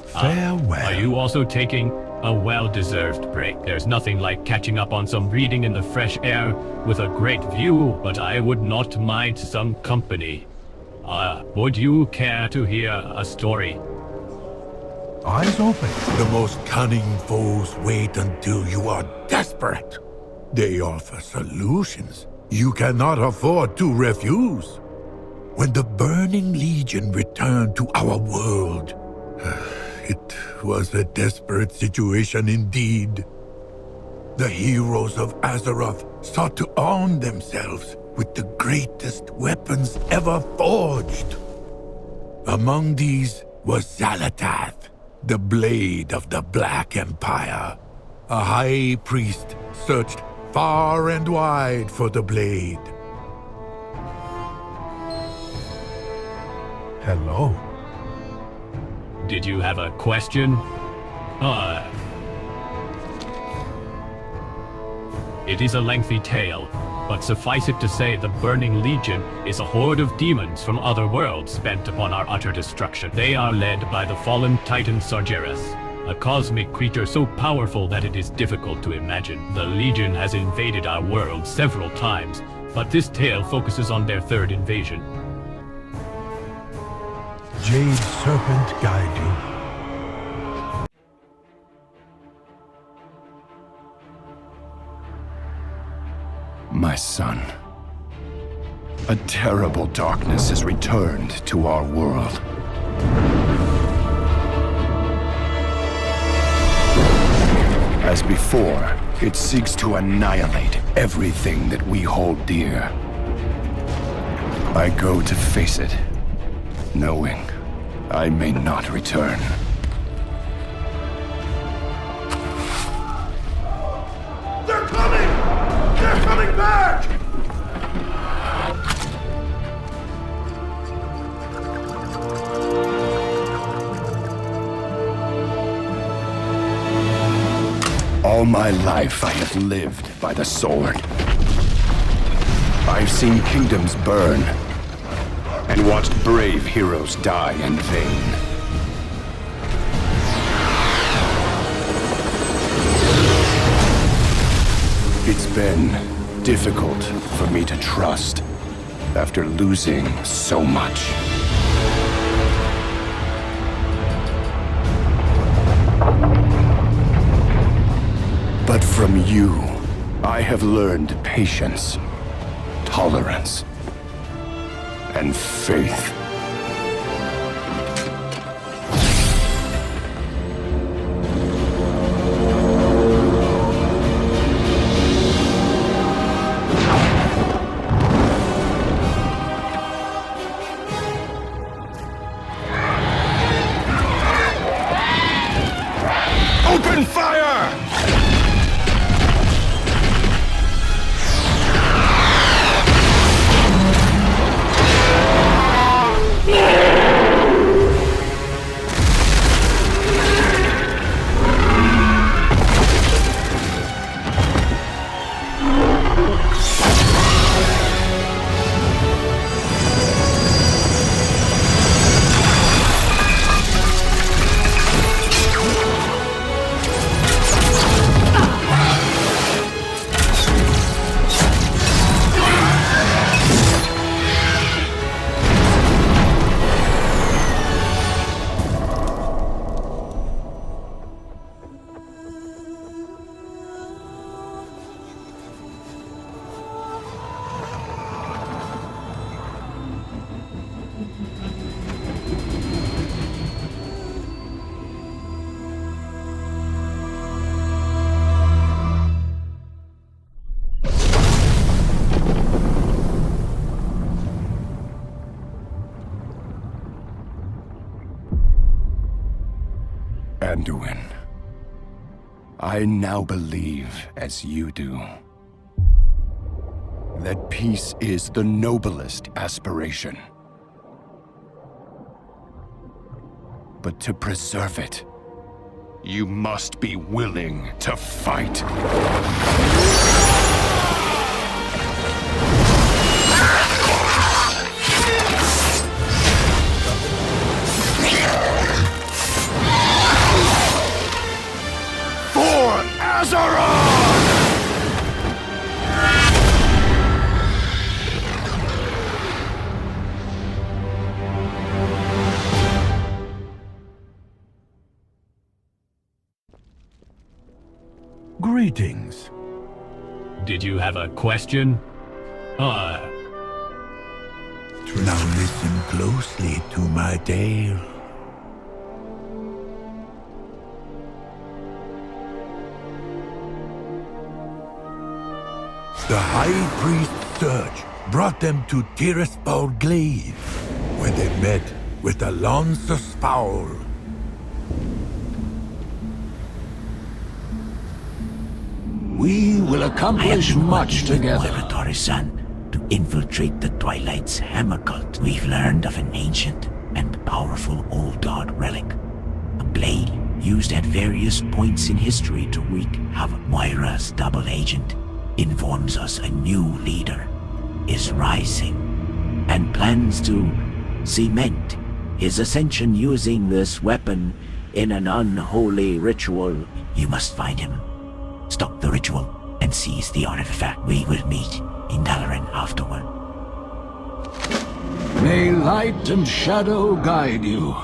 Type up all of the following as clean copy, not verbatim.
Farewell. Are you also taking a well-deserved break? There's nothing like catching up on some reading in the fresh air with a great view, but I would not mind some company. Would you care to hear a story? Eyes open. The most cunning foes wait until you are desperate. They offer solutions you cannot afford to refuse. When the Burning Legion returned to our world, it was a desperate situation indeed. The heroes of Azeroth sought to arm themselves with the greatest weapons ever forged. Among these was Xal'atath, the blade of the Black Empire. A high priest searched far and wide for the blade. Hello. Did you have a question? It is a lengthy tale, but suffice it to say the Burning Legion is a horde of demons from other worlds bent upon our utter destruction. They are led by the fallen titan Sargeras, a cosmic creature so powerful that it is difficult to imagine. The Legion has invaded our world several times, but this tale focuses on their third invasion. Jade Serpent guide you. My son, a terrible darkness has returned to our world. As before, it seeks to annihilate everything that we hold dear. I go to face it, knowing I may not return. They're coming! They're coming back! All my life I have lived by the sword. I've seen kingdoms burn, and watched brave heroes die in vain. It's been difficult for me to trust after losing so much. But from you, I have learned patience, tolerance, and faith. Open fire! Anduin, I now believe, as you do, that peace is the noblest aspiration. But to preserve it, you must be willing to fight. Greetings. Did you have a question? Now listen closely to my tale. The High Priest's search brought them to Tiraspal Glade, where they met with the Lance Foul. We will accomplish much together. Son, to infiltrate the Twilight's hammer cult. We've learned of an ancient and powerful old god relic. A blade used at various points in history to wreak havoc. Moira's double agent informs us a new leader is rising and plans to cement his ascension using this weapon in an unholy ritual. You must find him, stop the ritual, and seize the artifact. We will meet in Dalaran afterward. May light and shadow guide you.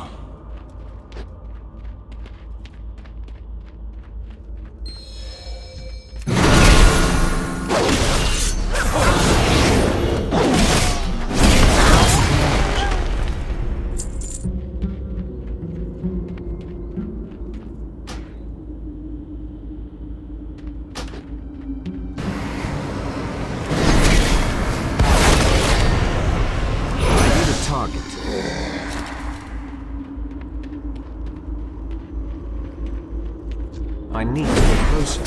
I need to get closer.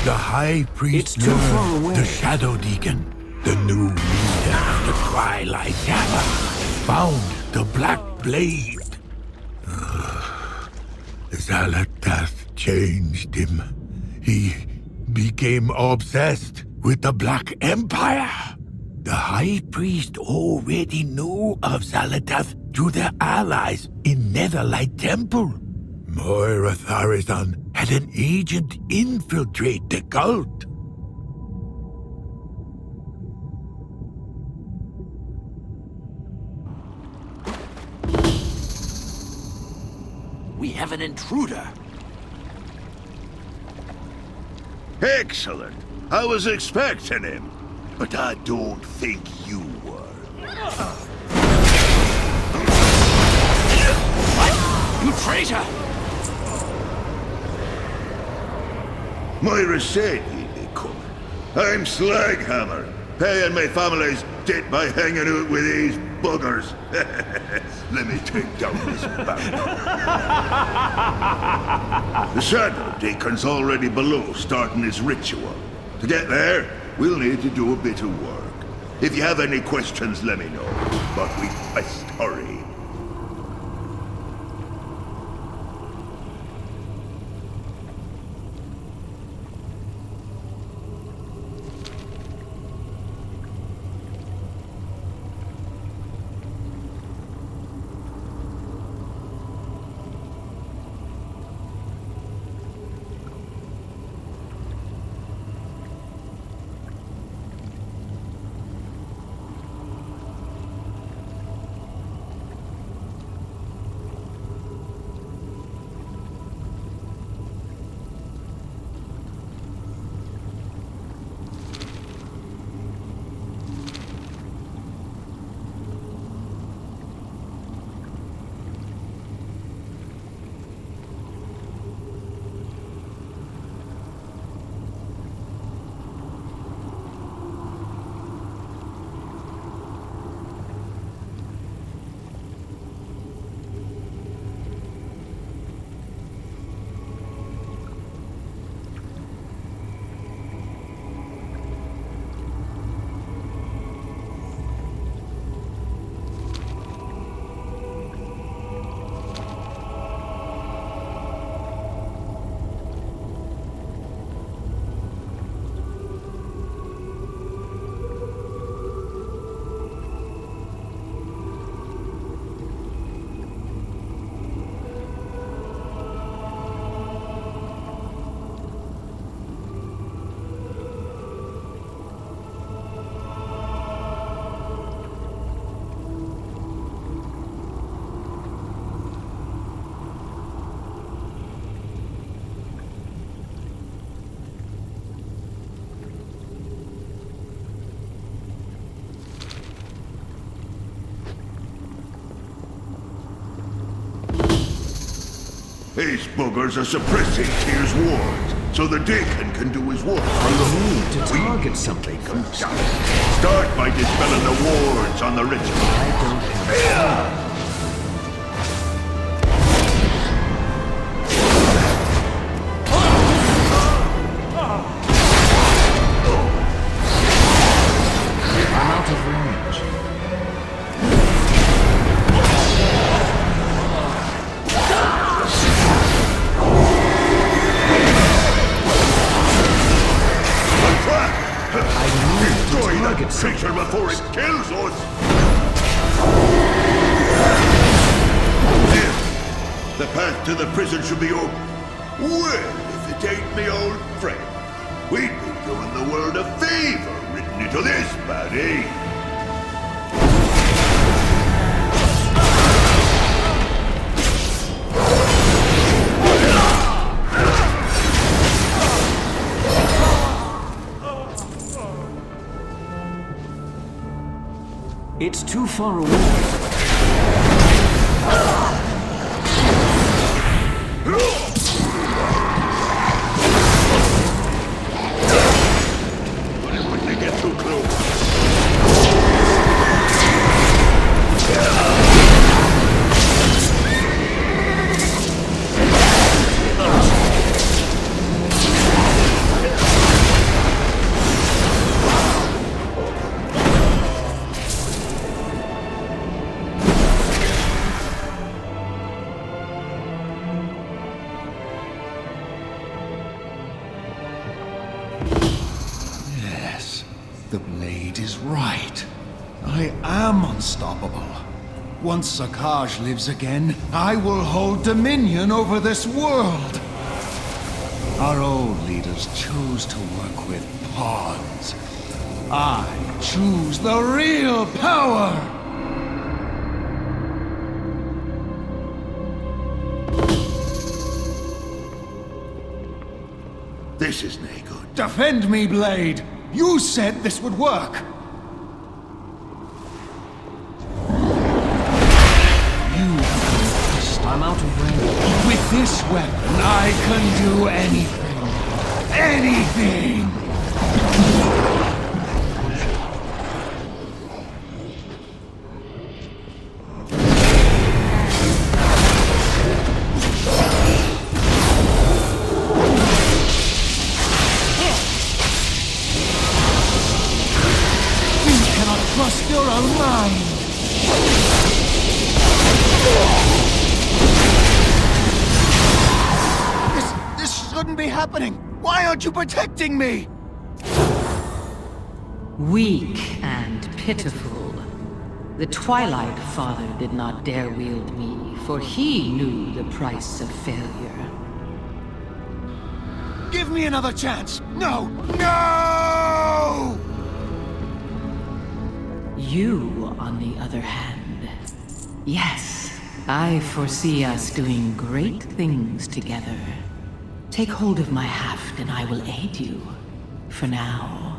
The High Priest It's too far learned away. the Shadow Deacon, the new leader of the Twilight Hammer, found the Black Blade. Xal'atath changed him. He became obsessed with the Black Empire. The High Priest already knew of Xal'atath through their allies in Netherlight Temple. Moira Tharizon had an agent infiltrate the cult. We have an intruder. Excellent. I was expecting him, but I don't think you were. You traitor! Moira said he'd be coming. I'm Slaghammer, paying my family's debt by hanging out with these buggers. Let me take down this bandit. The Shadow Deacon's already below, starting his ritual. To get there, we'll need to do a bit of work. If you have any questions, let me know. But we must hurry. These buggers are suppressing Tyr's wards, so the Deacon can do his work. Need to target something. Start by dispelling the wards on the ritual. I don't have I'm out of range. Destroy that target something creature before it kills us! Here, the path to the prison should be open. Well, if it ain't me old friend, we'd be doing the world a favor written into this body. It's too far away. When they get too close. Yes, the blade is right. I am unstoppable. Once Sakaj lives again, I will hold dominion over this world. Our old leaders chose to work with pawns. I choose the real power! This is no good. Defend me, Blade! You said this would work! I'm out of range. With this weapon, I can do anything. Anything! You cannot trust your own mind! This shouldn't be happening! Why aren't you protecting me? Weak and pitiful. The Twilight Father did not dare wield me, for he knew the price of failure. Give me another chance! No! No! You, on the other hand, yes, I foresee us doing great things together. Take hold of my haft and I will aid you. For now.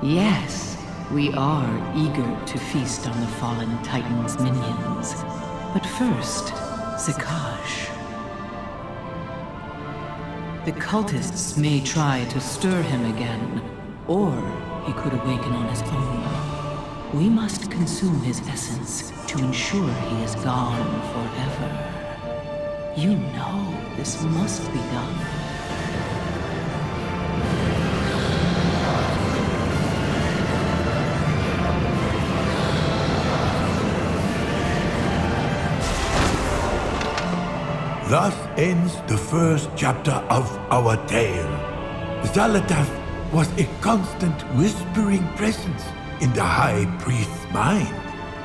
Yes, we are eager to feast on the fallen Titan's minions. But first, Zakash. The cultists may try to stir him again, or he could awaken on his own. We must consume his essence to ensure he is gone forever. You know this must be done. Thus ends the first chapter of our tale. Xal'atath was a constant whispering presence in the High Priest's mind.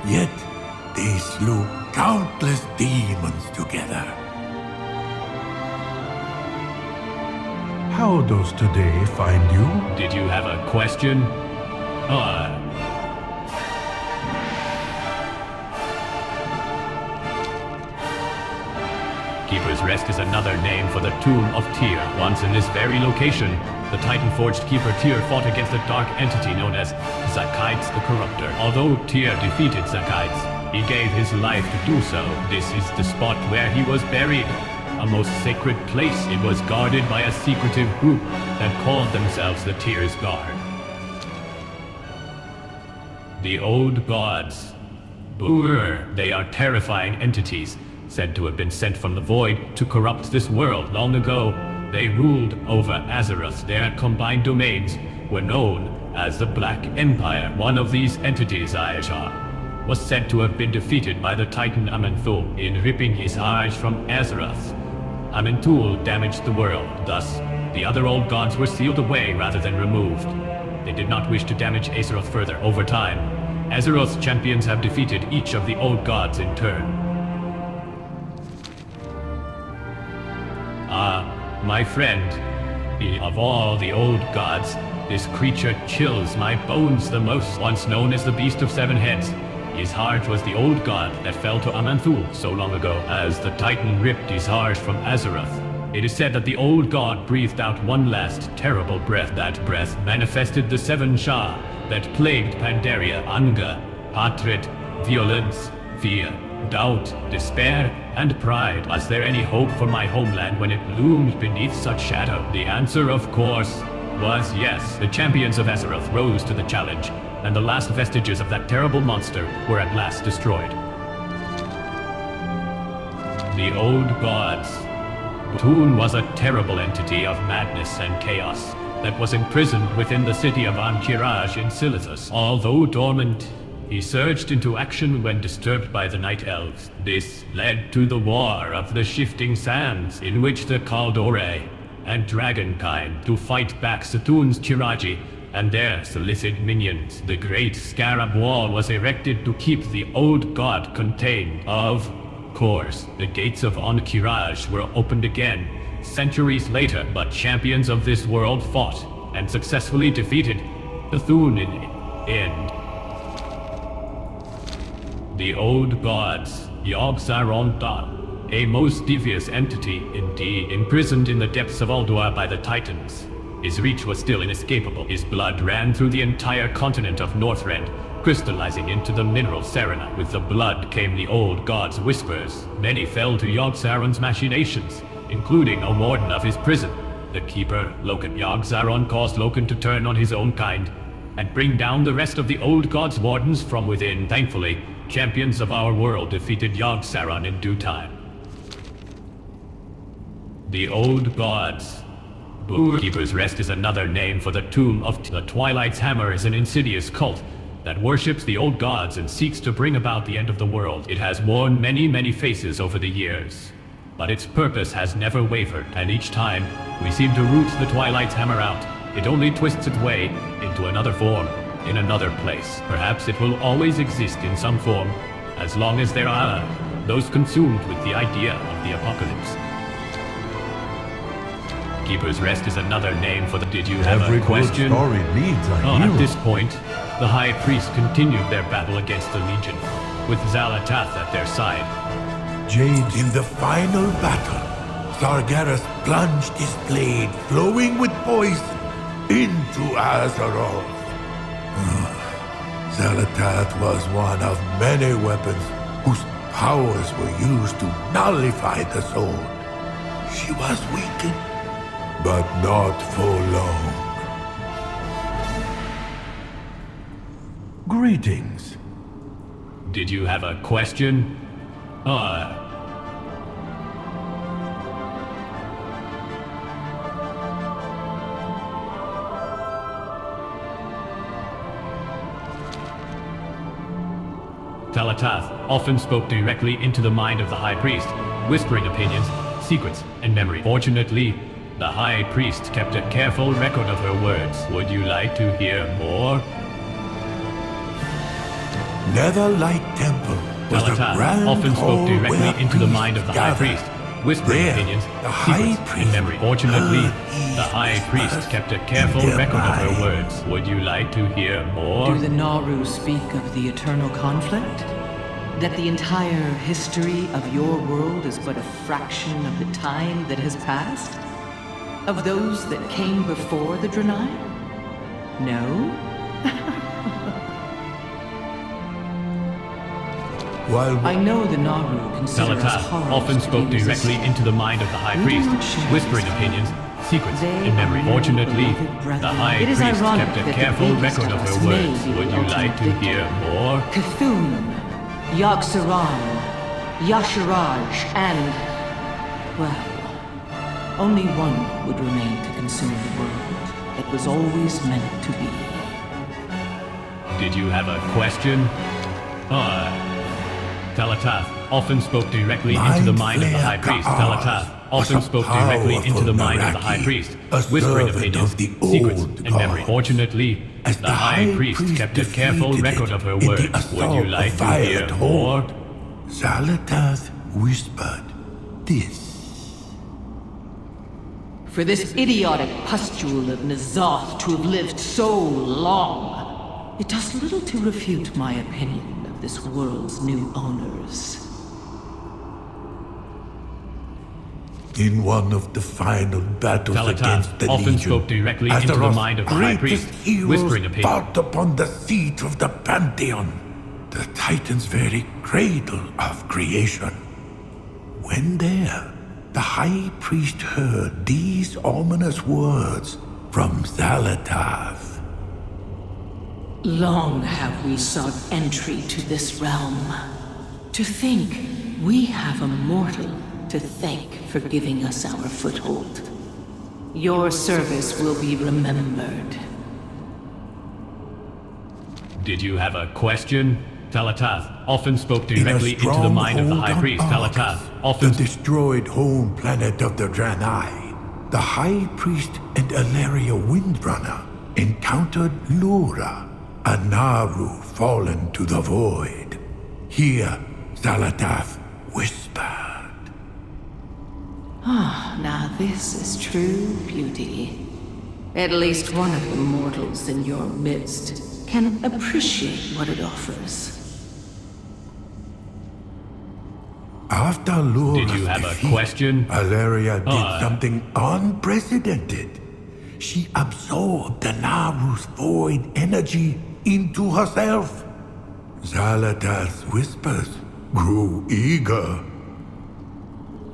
Yet, they slew countless demons together. How does today find you? Did you have a question? Keeper's Keeper's Rest is another name for the Tomb of Tyr. Once in this very location, the Titan-forged Keeper Tyr fought against a dark entity known as Xal'atath the Corruptor. Although Tyr defeated Xal'atath, he gave his life to do so. This is the spot where he was buried. A most sacred place. It was guarded by a secretive group that called themselves the Tyr's Guard. The Old Gods. Booer. They are terrifying entities, said to have been sent from the void to corrupt this world long ago. They ruled over Azeroth. Their combined domains were known as the Black Empire. One of these entities, Ayashar, was said to have been defeated by the Titan Aman'Thul in ripping his eyes from Azeroth. Aman'Thul damaged the world. Thus, the other old gods were sealed away rather than removed. They did not wish to damage Azeroth further. Over time, Azeroth's champions have defeated each of the old gods in turn. My friend, of all the old gods, this creature chills my bones the most. Once known as the Beast of Seven Heads, his heart was the old god that fell to Aman'Thul so long ago, as the Titan ripped his heart from Azeroth. It is said that the old god breathed out one last terrible breath. That breath manifested the seven Shah that plagued Pandaria: anger, hatred, violence, fear, doubt, despair, and pride. Was there any hope for my homeland when it loomed beneath such shadow? The answer, of course, was yes. The champions of Azeroth rose to the challenge, and the last vestiges of that terrible monster were at last destroyed. The Old Gods. Toon was a terrible entity of madness and chaos that was imprisoned within the city of Ankiraj in Silithus. Although dormant, he surged into action when disturbed by the Night Elves. This led to the War of the Shifting Sands, in which the Kaldore and Dragonkind to fight back Satoon's Chiraji and their Silithid minions. The Great Scarab Wall was erected to keep the old god contained. Of course, the gates of Ankiraj were opened again centuries later, but champions of this world fought and successfully defeated Cthulhu in the end. The Old Gods. Xal'atath, a most devious entity indeed, imprisoned in the depths of Ulduar by the Titans. His reach was still inescapable. His blood ran through the entire continent of Northrend, crystallizing into the mineral Serena. With the blood came the Old God's whispers. Many fell to Yogg-Saron's machinations, including a warden of his prison, the Keeper, Loken. Yogg-Saron caused Loken to turn on his own kind and bring down the rest of the Old God's wardens from within. Thankfully, champions of our world defeated Yogg-Saron in due time. The Old Gods. Keeper's Rest is another name for the Tomb of the Twilight's Hammer is an insidious cult that worships the old gods and seeks to bring about the end of the world. It has worn many faces over the years, but its purpose has never wavered, and each time we seem to root the Twilight's Hammer out, it only twists its way into another form, in another place. Perhaps it will always exist in some form, as long as there are those consumed with the idea of the apocalypse. Keeper's Rest is another name for the... Did you have Every a question? good story needs a hero. At this point, the High Priest continued their battle against the Legion, with Xal'atath at their side. Jade, in the final battle, Sargeras plunged his blade, flowing with poison, into Azeroth. Xal'atath was one of many weapons whose powers were used to nullify the sword. She was weakened, but not for long. Greetings. Did you have a question? Xal'atath often spoke directly into the mind of the High Priest, whispering opinions, secrets, and memory. Fortunately, the High Priest kept a careful record of her words. Would you like to hear more? Netherlight Temple was the Xal'atath grand often hall spoke directly where into the mind of the High priests Priest, gathered. whispering There, opinions, the High secrets, Priest and memory. Fortunately, heard the High these Priest whispers kept a careful in their record of her mind. words. Would you like to hear more? Do the Naru speak of the eternal conflict? that the entire history of your world is but a fraction of the time that has passed? Of those that came before the Draenei? No? I know the Naru consider us Xal'atath horrors often to spoke be directly resisted. into the mind of the High We do Priest, not share whispering these opinions, secrets, They in memory. are your Fortunately, beloved brethren. the High It is Priest ironic kept a that the careful biggest record of of us her may words. be the Would you like to ultimate hear more? Cthulhu, Yogg-Saron, Yasharaj, and... well, only one would remain to consume the world. It was always meant to be. Did you have a question? Xal'atath often spoke directly into the mind of the High Priest. Xal'atath often spoke directly into the mind of the High Priest, whispering opinions, secrets, and memory. Fortunately, the High Priest kept a careful record of her words. Would you like to hear more? Xal'atath whispered this. For this idiotic pustule of N'Zoth to have lived so long, it does little to refute my opinion of this world's new owners. In one of the final battles against the often Legion, spoke directly into the Azeroth's mind of the High Priest, greatest heroes whispering opinions. fought upon the seat of the Pantheon, the Titan's very cradle of creation. When there, the High Priest heard these ominous words from Xal'atath. Long have we sought entry to this realm. To think we have a mortal to thank for giving us our foothold. Your service will be remembered. Did you have a question? Xal'atath often spoke directly into the mind of the High Priest. Xal'atath often... the destroyed home planet of the Draenei, the High Priest and Ilaria Windrunner encountered Lura, a Naru fallen to the void. Here, Xal'atath whispered. Ah, now this is true beauty. At least one of the mortals in your midst can appreciate what it offers. After Lura's Did you have a defeat, question? Ilaria did something unprecedented. She absorbed the Naru's void energy into herself. Xal'atath's whispers grew eager.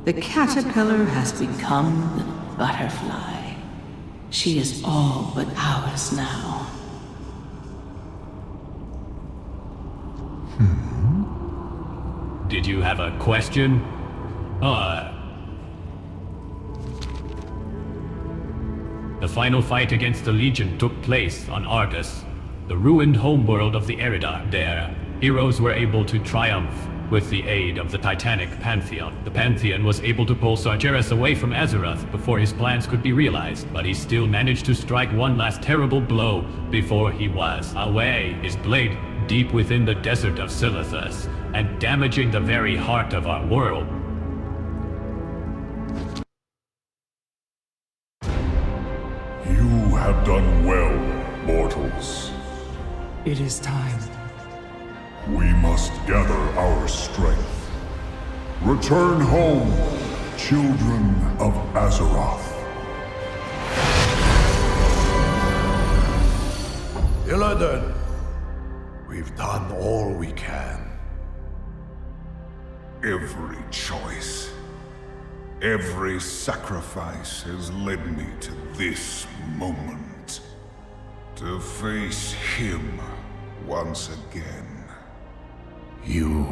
The caterpillar has become the butterfly. She is all but ours now. Did you have a question? The final fight against the Legion took place on Argus, the ruined homeworld of the Eridar. There, heroes were able to triumph with the aid of the Titanic Pantheon. The Pantheon was able to pull Sargeras away from Azeroth before his plans could be realized, but he still managed to strike one last terrible blow before he was away, his blade deep within the desert of Xal'atath, and damaging the very heart of our world. You have done well, mortals. It is time. We must gather our strength. Return home, children of Azeroth. Illidan, we've done all we can. Every choice, every sacrifice has led me to this moment. To face him once again. You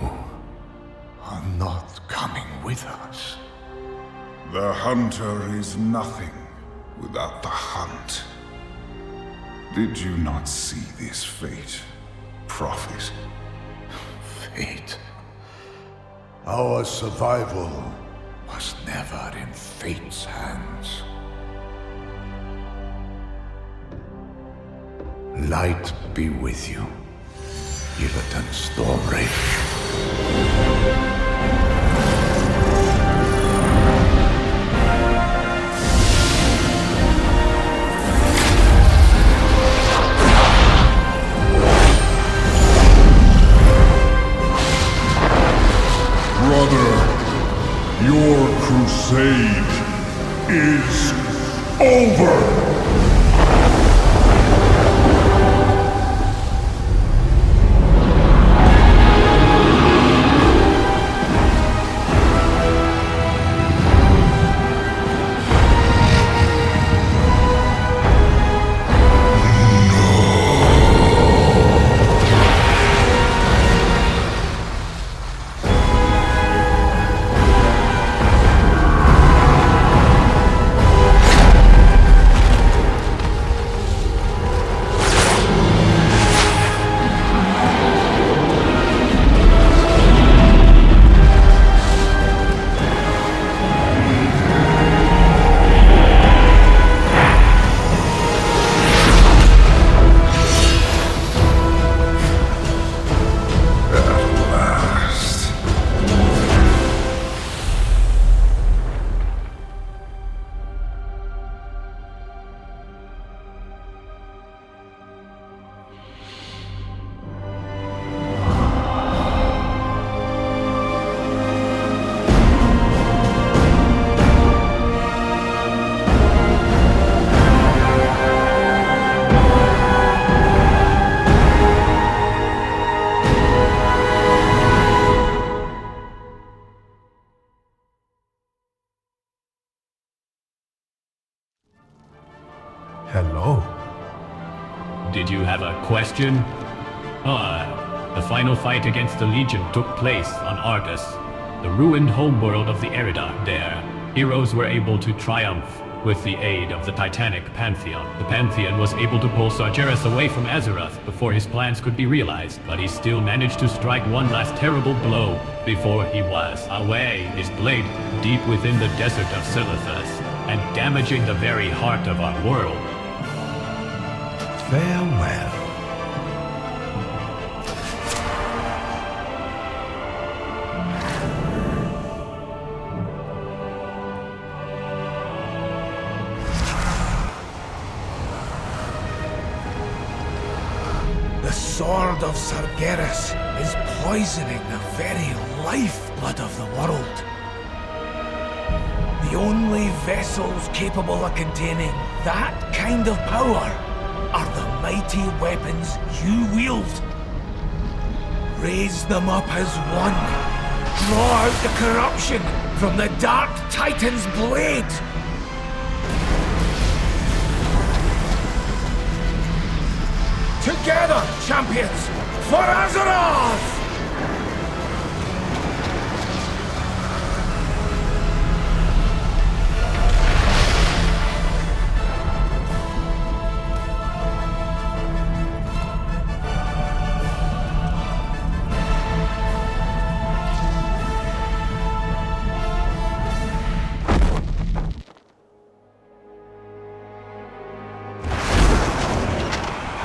are not coming with us. The hunter is nothing without the hunt. Did you not see this fate, prophet? Fate. Our survival was never in fate's hands. Light be with you, Illidan Stormwraith. crusade is over! Hello. Did you have a question? The final fight against the Legion took place on Addons, the ruined homeworld of the Eridar. There, heroes were able to triumph with the aid of the Titanic Pantheon. The Pantheon was able to pull Sargeras away from Azeroth before his plans could be realized, but he still managed to strike one last terrible blow before he was away, his blade deep within the desert of Xal'atath, and damaging the very heart of our world. Farewell. The sword of Sargeras is poisoning the very lifeblood of the world. The only vessels capable of containing that kind of power are the mighty weapons you wield. Raise them up as one. Draw out the corruption from the Dark Titan's blade. Together, champions, for Azeroth!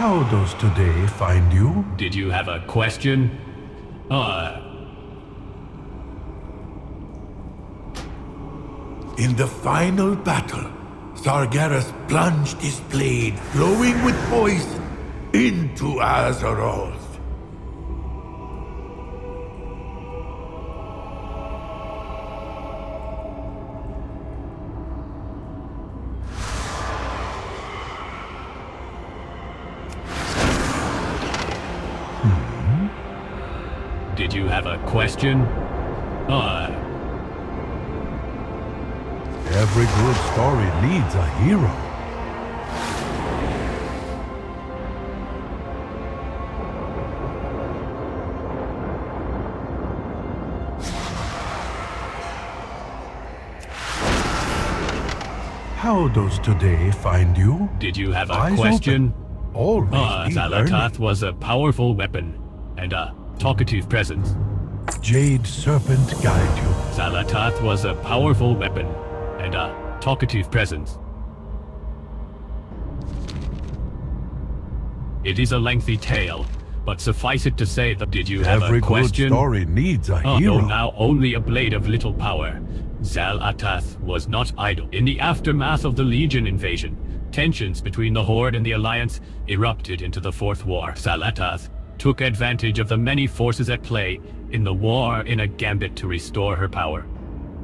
How does today find you? Did you have a question? In the final battle, Sargeras plunged his blade, glowing with poison, into Azeroth. Did you have a question? Every good story needs a hero. How does today find you? Did you have a Eyes question? open. Always be Xal'atath learning. was a powerful weapon, and a talkative presence. Jade Serpent guide you. Xal'atath was a powerful weapon, and a talkative presence. It is a lengthy tale, but suffice it to say that did you have Every a question? good story needs a hero. No, now only a blade of little power. Xal'atath was not idle. In the aftermath of the Legion invasion, tensions between the Horde and the Alliance erupted into the Fourth War. Xal'atath took advantage of the many forces at play in the war in a gambit to restore her power.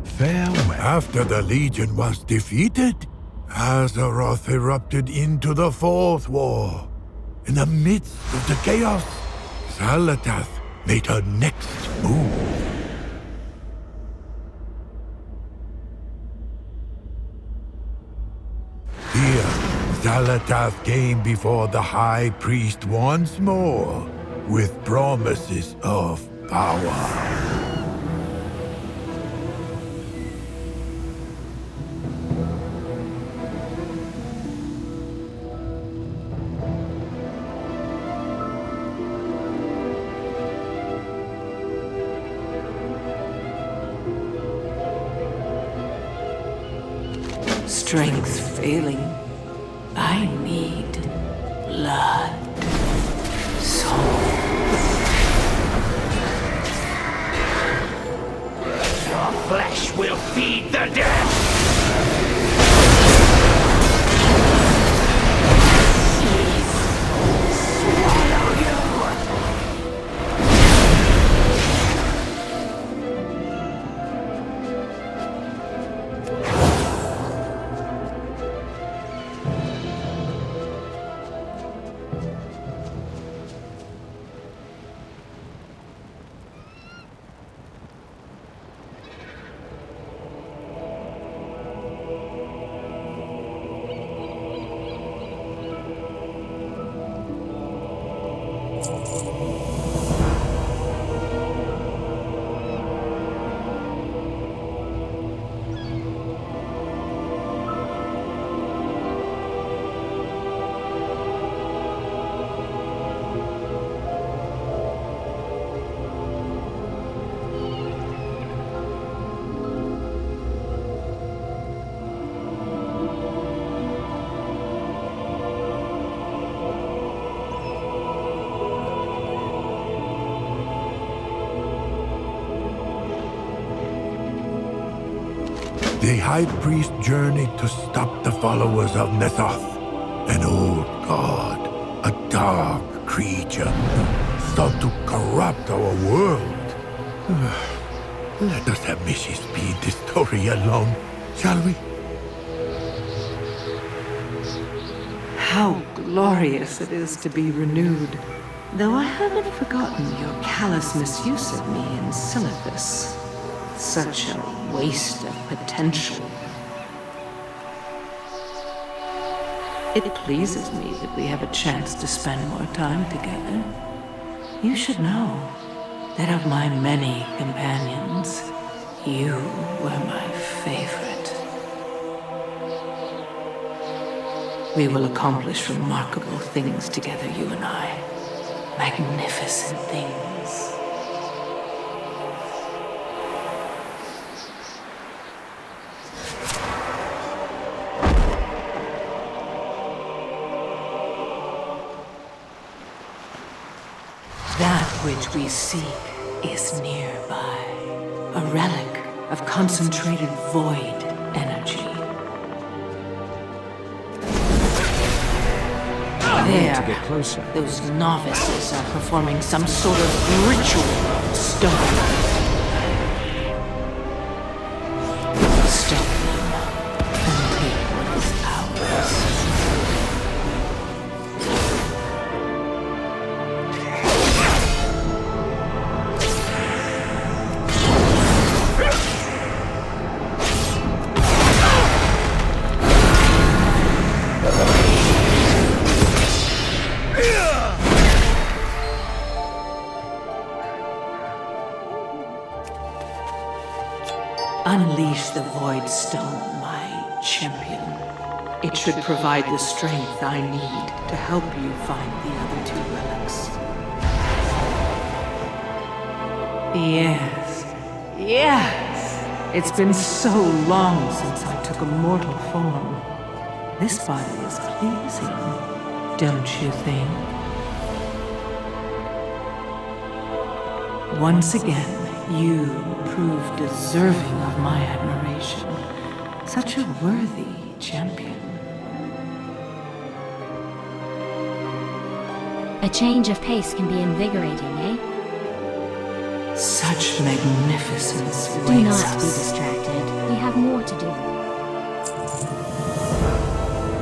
Farewell. After the Legion was defeated, Azeroth erupted into the Fourth War. In the midst of the chaos, Xal'atath made her next move. Here, Xal'atath came before the High Priest once more, with promises of power. Strength failing. I need blood. Soul. Your flesh will feed the dead! Swallow you! The High Priest journeyed to stop the followers of Nethoth, an old god, a dark creature who sought to corrupt our world. Let us have Missy speed this story alone, shall we? How glorious it is to be renewed. Though I haven't forgotten your callous misuse of me in Xal'atath. Such a waste of potential. It pleases me that we have a chance to spend more time together. You should know that of my many companions, you were my favorite. We will accomplish remarkable things together, you and I. Magnificent things. That which we seek is nearby. A relic of concentrated void energy. There, to get closer. Those novices are performing some sort of ritual of stone. Stop them and take what is ours. Unleash the Void Stone, my champion. It should provide the strength I need to help you find the other two relics. Yes, yes! It's been so long since I took a mortal form. This body is pleasing, don't you think? Once again, you prove deserving of my admiration. Such a worthy champion. A change of pace can be invigorating, eh? Such magnificence Do waits not be us. distracted. We have more to do.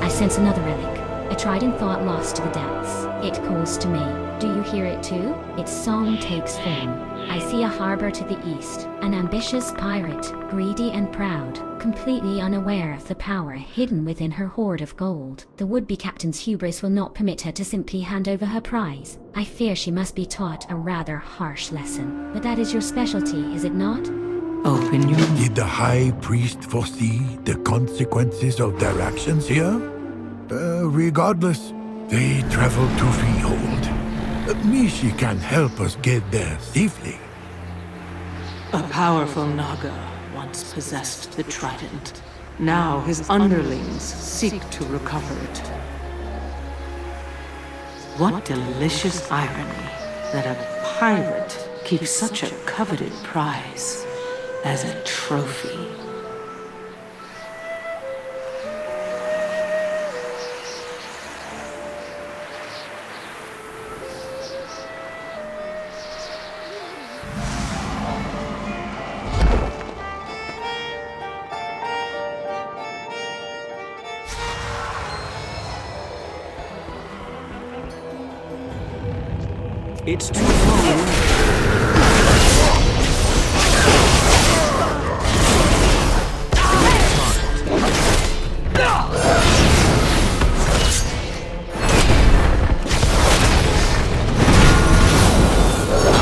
I sense another relic. A trident thought lost to the depths. It calls to me. Do you hear it too? Its song takes form. I see a harbor to the east. An ambitious pirate, greedy and proud, completely unaware of the power hidden within her hoard of gold. The would-be captain's hubris will not permit her to simply hand over her prize. I fear she must be taught a rather harsh lesson. But that is your specialty, is it not? Open your... Did the High Priest foresee the consequences of their actions here? Regardless, they traveled to Freehold. Mishi can help us get there safely. A powerful Naga once possessed the trident. Now his underlings seek to recover it. What delicious irony that a pirate keeps such a coveted prize as a trophy. It's too far away.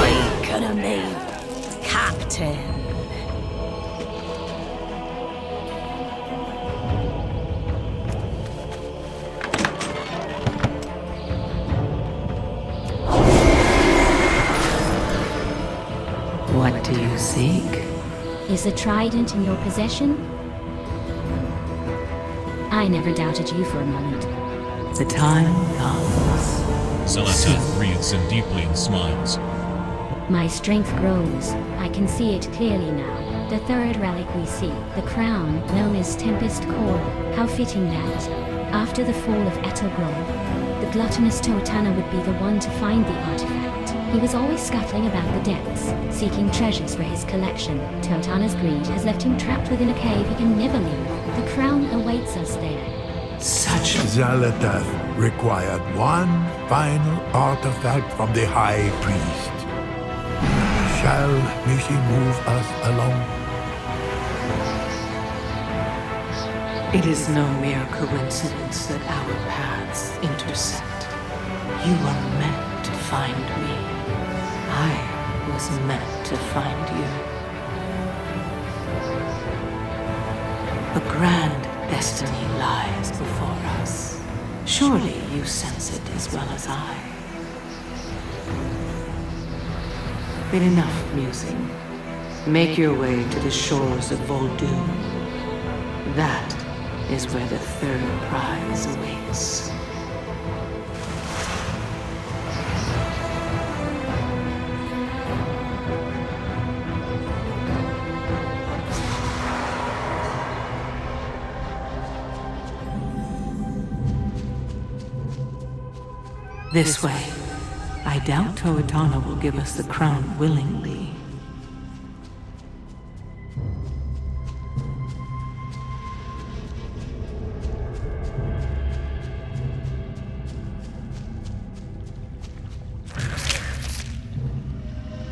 I could have made captain. What do you seek? Is the trident in your possession? I never doubted you for a moment. The time comes. Xal'atath breathes in deeply and smiles. My strength grows. I can see it clearly now. The third relic we seek, the crown, known as Tempest Coral. How fitting that, after the fall of Etelgron, the gluttonous Toatana would be the one to find the artifact. He was always scuttling about the depths, seeking treasures for his collection. Toatana's greed has left him trapped within a cave he can never leave. The crown awaits us there. Such Xal'atath required one final artifact from the High Priest. Shall Mishi move us along? It is no mere coincidence that our paths intersect. You are meant to find me. I was meant to find you. A grand destiny lies before us. Surely you sense it as well as I. But enough musing. Make your way to the shores of Vol'dun. That is where the third prize awaits. This way. I doubt Toatana will give us the crown willingly.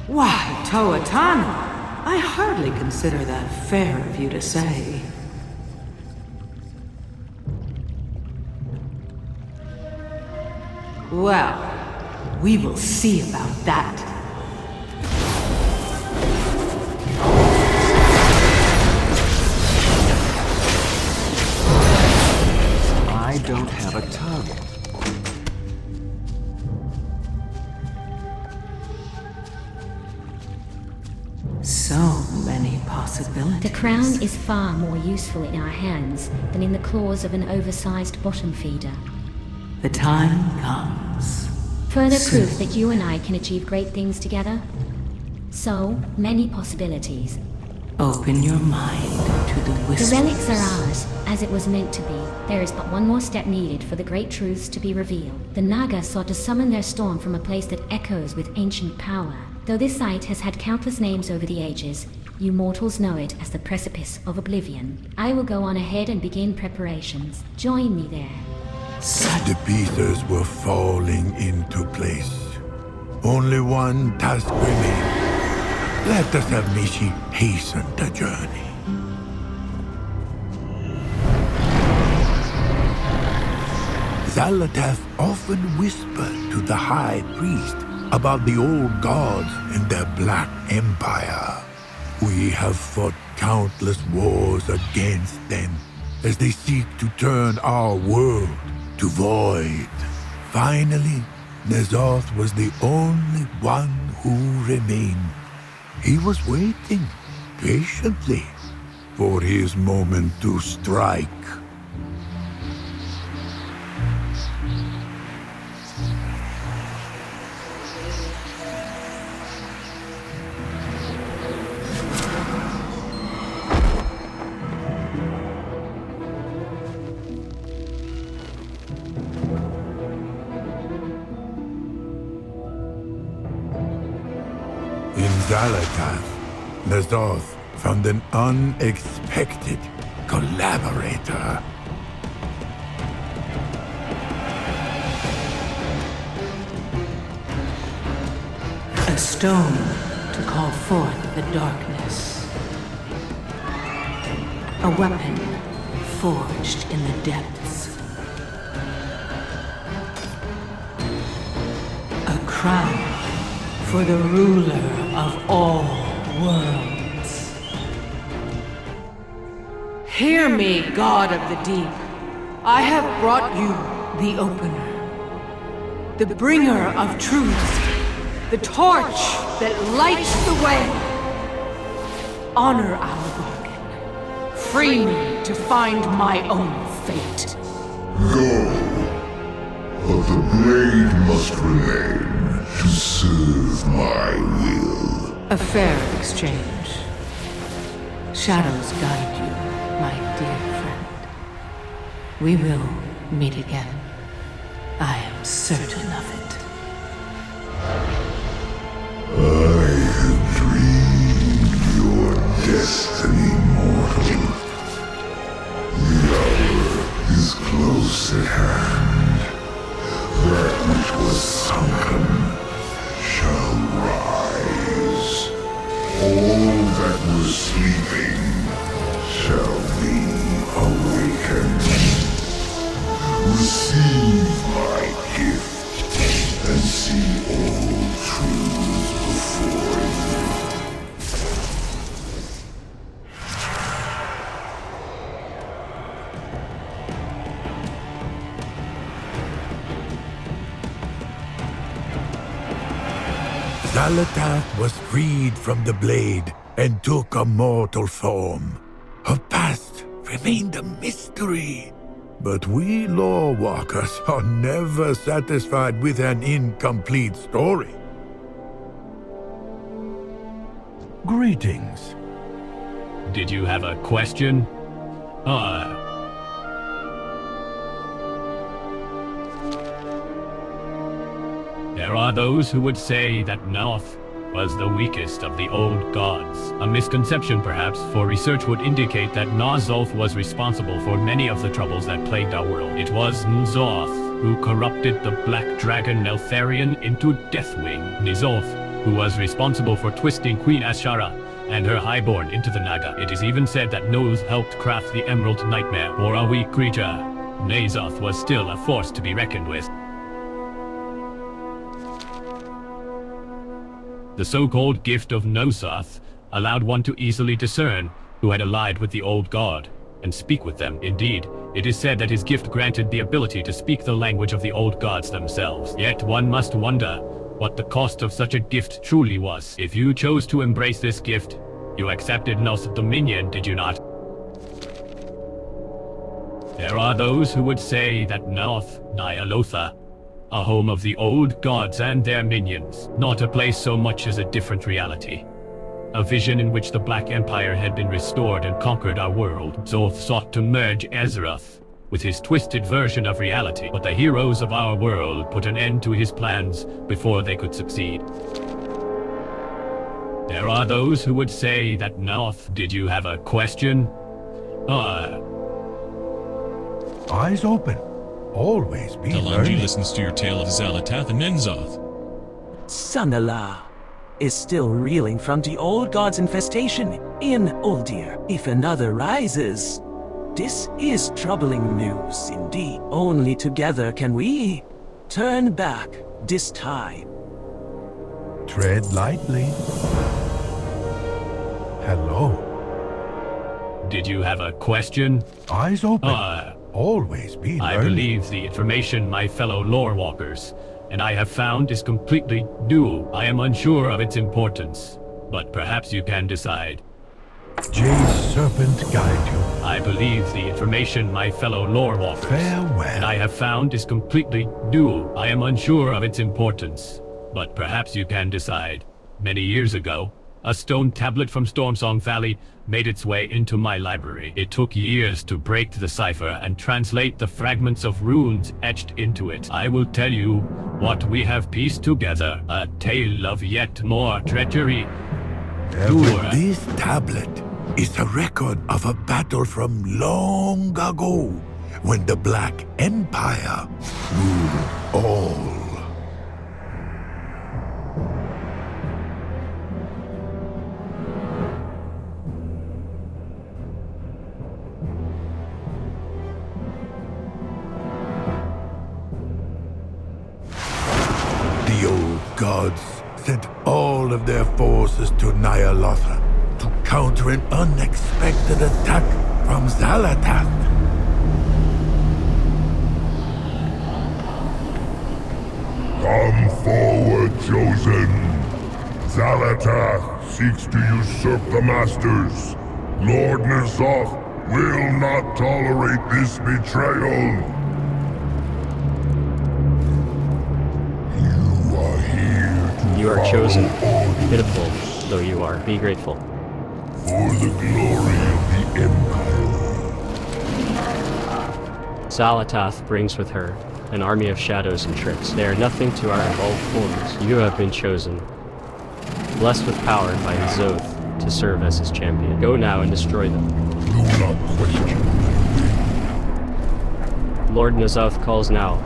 Why, Toatana! I hardly consider that fair of you to say. Well, we will see about that. I don't have a target. So many possibilities. The crown is far more useful in our hands than in the claws of an oversized bottom feeder. The time comes. Further Soon. proof that you and I can achieve great things together. So many possibilities. Open your mind to the The whispers. relics are ours, as it was meant to be. There is but one more step needed for the great truths to be revealed. The Naga sought to summon their storm from a place that echoes with ancient power. Though this site has had countless names over the ages, you mortals know it as the Precipice of Oblivion. I will go on ahead and begin preparations. Join me there. The pieces were falling into place. Only one task remained. Let us have Mishi hasten the journey. Xal'atath often whispered to the High Priest about the old gods and their Black Empire. We have fought countless wars against them as they seek to turn our world to void. Finally, N'Zoth was the only one who remained. He was waiting patiently for his moment to strike. In Xal'atath, N'Zoth found an unexpected collaborator. A stone to call forth the darkness. A weapon forged in the depths. A crown for the ruler of all worlds. Hear me, God of the Deep. I have brought you the Opener, the bringer of truth, the torch that lights the way. Honor our bargain. Free me to find my own fate. Go, but the blade must remain to serve my will. A fair exchange. Shadows guide you, my dear friend. We will meet again. I am certain of it. I have dreamed your destiny, mortal. The hour is close at hand. That which was sunken shall rise. All that was sleeping shall be awakened. Receive my gift and see all truths before you. Xal'atath was freed from the blade and took a mortal form. Her past remained a mystery. But we Lorewalkers are never satisfied with an incomplete story. Greetings. Did you have a question? There are those who would say that N'Zoth was the weakest of the old gods. A misconception, perhaps, for research would indicate that N'Zoth was responsible for many of the troubles that plagued our world. It was N'Zoth who corrupted the Black Dragon Neltharion into Deathwing. N'Zoth, who was responsible for twisting Queen Azshara and her highborn into the Naga. It is even said that N'Zoth helped craft the Emerald Nightmare. For a weak creature, N'Zoth was still a force to be reckoned with. The so-called gift of N'Zoth allowed one to easily discern who had allied with the old god and speak with them. Indeed, it is said that his gift granted the ability to speak the language of the old gods themselves. Yet one must wonder what the cost of such a gift truly was. If you chose to embrace this gift, you accepted N'Zoth's dominion, did you not? There are those who would say that N'Zoth, Ny'alotha, a home of the old gods and their minions, not a place so much as a different reality. A vision in which the Black Empire had been restored and conquered our world. N'Zoth sought to merge Azeroth with his twisted version of reality, but the heroes of our world put an end to his plans before they could succeed. There are those who would say that North. Did you have a question? Eyes open. Always be Talanji learning. listens to your tale of Xal'atath and Menzoth. Sanala is still reeling from the old god's infestation in Uldir. If another rises, this is troubling news indeed. Only together can we turn back this time. Tread lightly. Hello. Did you have a question? Eyes open. Always be learning. I believe the information my fellow lorewalkers and I have found is completely new. I am unsure of its importance, but perhaps you can decide. Jay's serpent guide you. I believe the information my fellow lorewalkers Farewell. and I have found is completely new. I am unsure of its importance, but perhaps you can decide. Many years ago, a stone tablet from Stormsong Valley made its way into my library. It took years to break the cipher and translate the fragments of runes etched into it. I will tell you what we have pieced together, a tale of yet more treachery. This tablet is a record of a battle from long ago, when the Black Empire ruled all. The old gods sent all of their forces to Nyalotha to counter an unexpected attack from Xal'atath. Come forward, Chosen. Xal'atath seeks to usurp the Masters. Lord N'Zoth will not tolerate this betrayal. You are chosen, pitiful though you are. Be grateful. For the glory of the Empire. Xal'atath brings with her an army of shadows and tricks. They are nothing to our evolved forms. You have been chosen, blessed with power by N'Zoth to serve as his champion. Go now and destroy them. Do not question. Lord N'Zoth calls now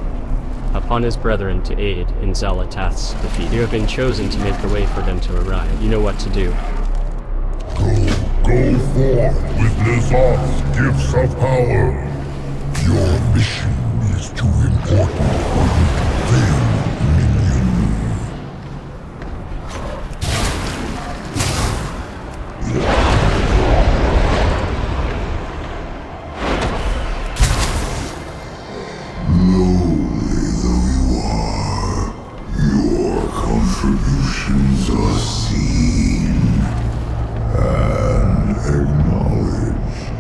upon his brethren to aid in Xal'atath's defeat. You have been chosen to make the way for them to arrive. You know what to do. Go forth with N'Zoth's gifts of power. Your mission is too important for you to fail, minion. Contributions are seen and acknowledged.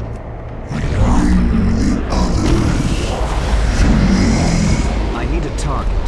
Bring the others to me. I need a target.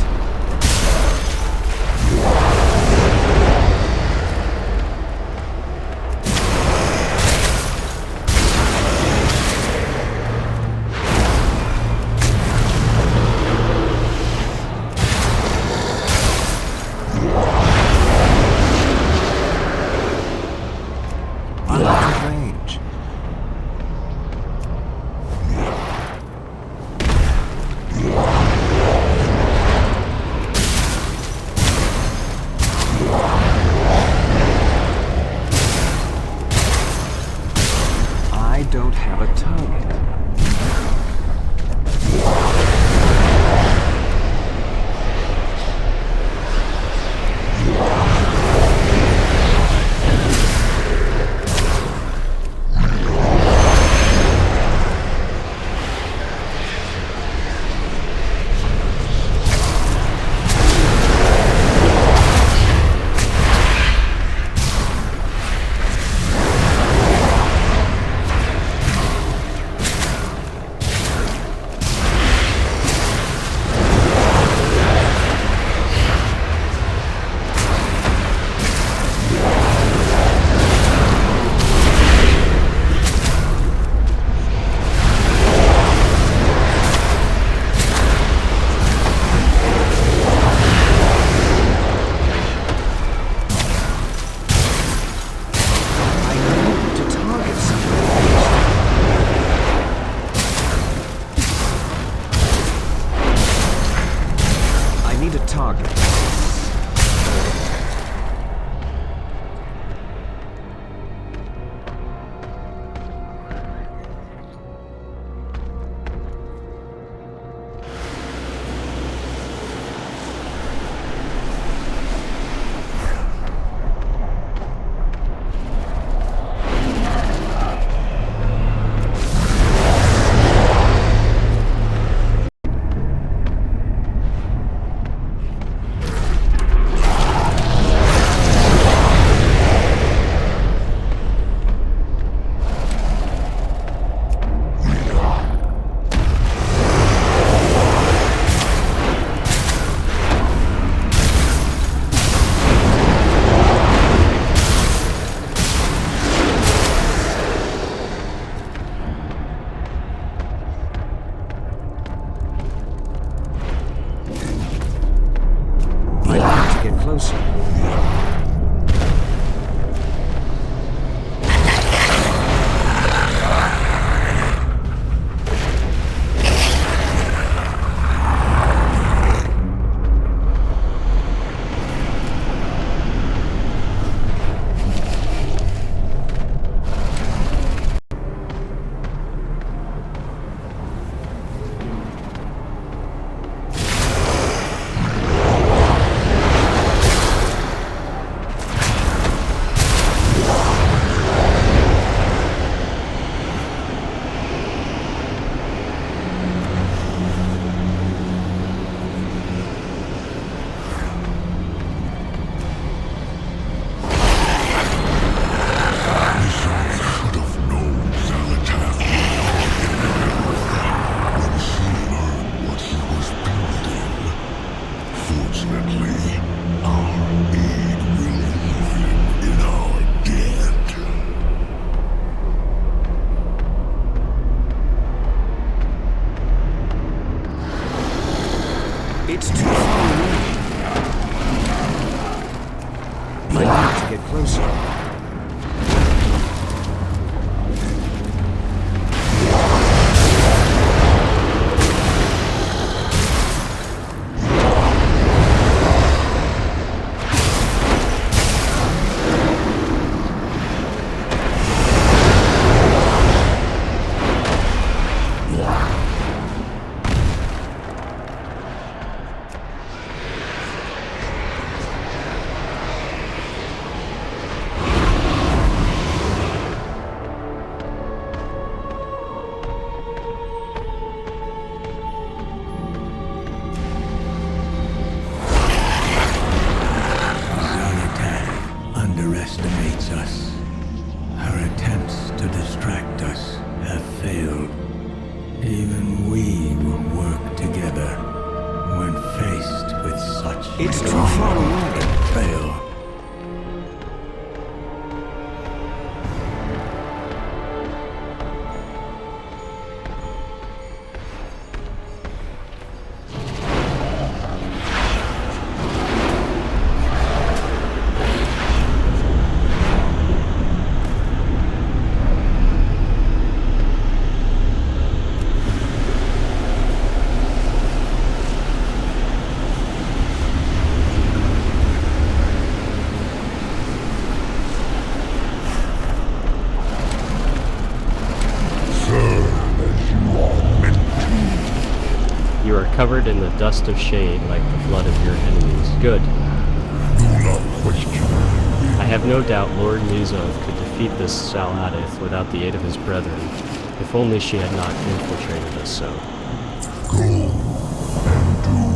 I need to get closer. Underestimates us. Her attempts to distract us have failed. Even we will work together when faced with such It's too far away. Fail. Covered in the dust of shade like the blood of your enemies. Good. I have no doubt Lord Muzoth could defeat this Xal'atath without the aid of his brethren, if only she had not infiltrated us so.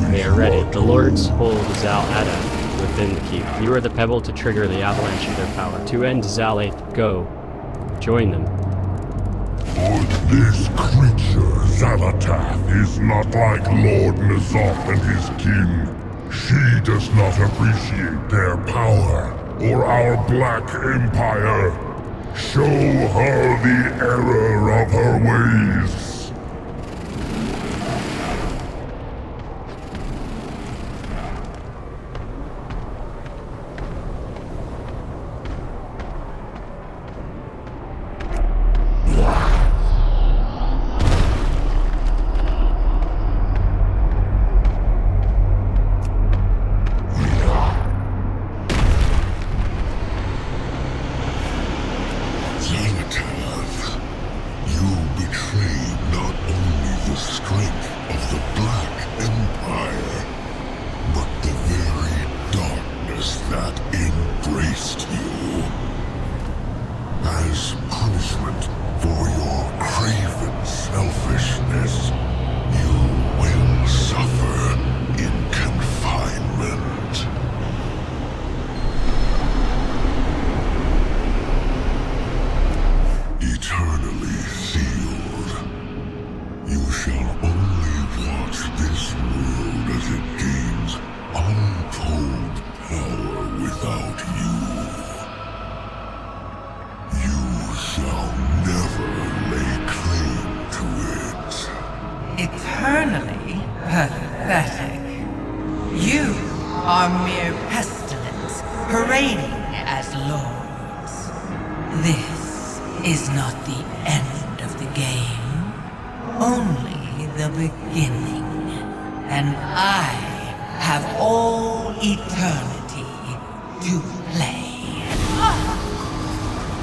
They are ready. The lords hold Xal'atath within the keep. You are the pebble to trigger the avalanche of their power. To end Xal'atath, go. Join them. This creature, Xal'atath, is not like Lord N'Zoth and his kin. She does not appreciate their power, or our Black Empire. Show her the error of her ways. Eternally pathetic. You are mere pestilence, parading as lords. This is not the end of the game, only the beginning. And I have all eternity to play.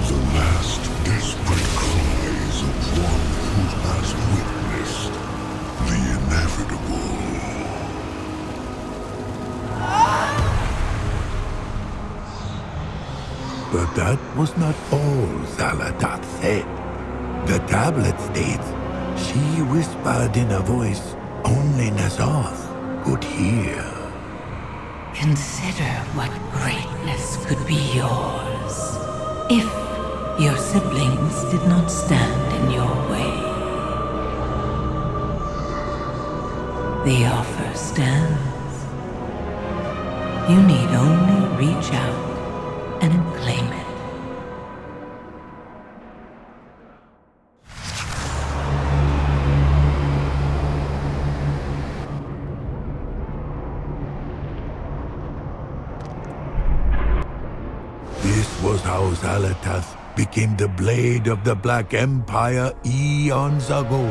The last desperate cries of one who has witnessed the inevitable. But that was not all Xal'atath said. The tablet states she whispered in a voice only N'Zoth could hear. Consider what greatness could be yours if your siblings did not stand in your way. The offer stands. You need only reach out and claim it. was how Xal'atath became the blade of the Black Empire eons ago.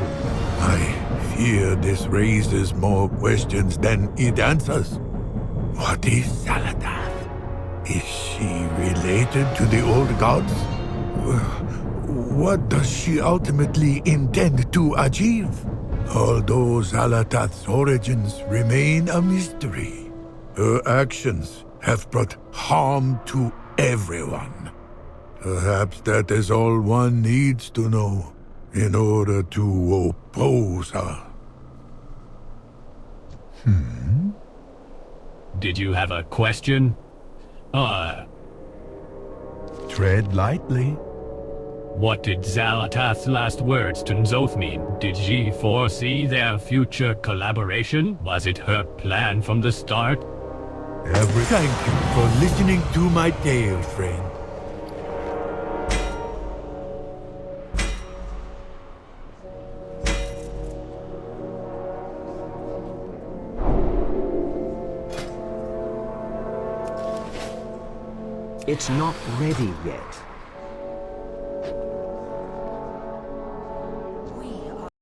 I fear this raises more questions than it answers. What is Xal'atath? Is she related to the old gods? What does she ultimately intend to achieve? Although Xal'atath's origins remain a mystery, her actions have brought harm to everyone. Perhaps that is all one needs to know in order to oppose her. Did you have a question? Tread lightly. What did Xal'atath's last words to N'Zoth mean? Did she foresee their future collaboration? Was it her plan from the start? Thank you for listening to my tale, friend. It's not ready yet.